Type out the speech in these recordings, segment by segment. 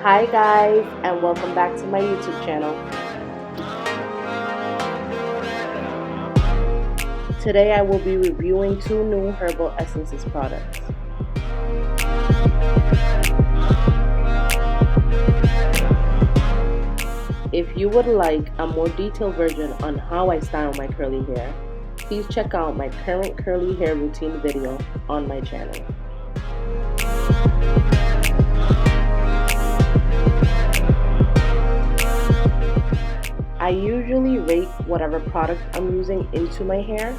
Hi guys, and welcome back to my YouTube channel. Today I will be reviewing 2 new Herbal Essences products. If you would like a more detailed version on how I style my curly hair, please check out my current curly hair routine video on my channel. I usually rate whatever product I'm using into my hair,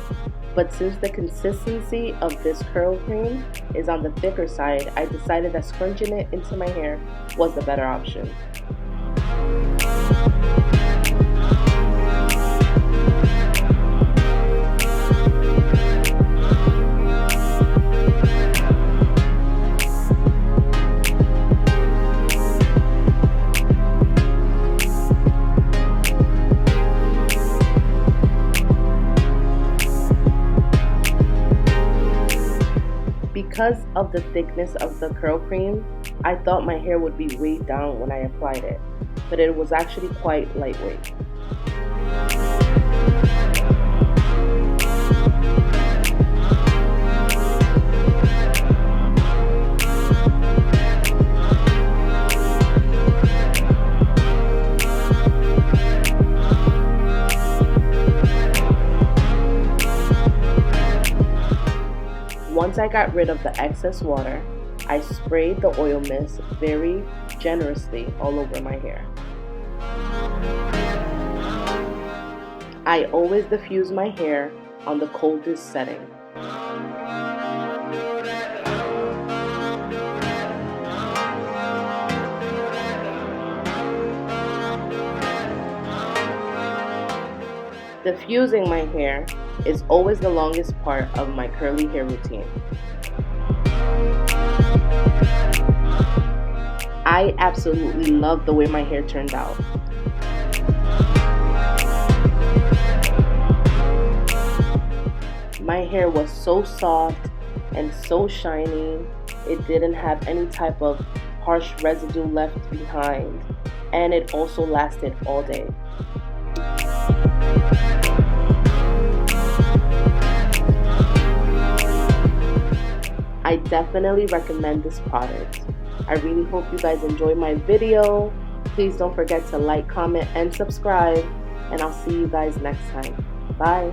but since the consistency of this curl cream is on the thicker side, I decided that scrunching it into my hair was the better option. Because of the thickness of the curl cream, I thought my hair would be weighed down when I applied it, but it was actually quite lightweight. Once I got rid of the excess water, I sprayed the oil mist very generously all over my hair. I always diffuse my hair on the coldest setting. Diffusing my hair is always the longest part of my curly hair routine. I absolutely love the way my hair turned out. My hair was so soft and so shiny. It didn't have any type of harsh residue left behind, and it also lasted all day. I definitely recommend this product. I really hope you guys enjoyed my video. Please don't forget to like, comment, and subscribe. And I'll see you guys next time. Bye.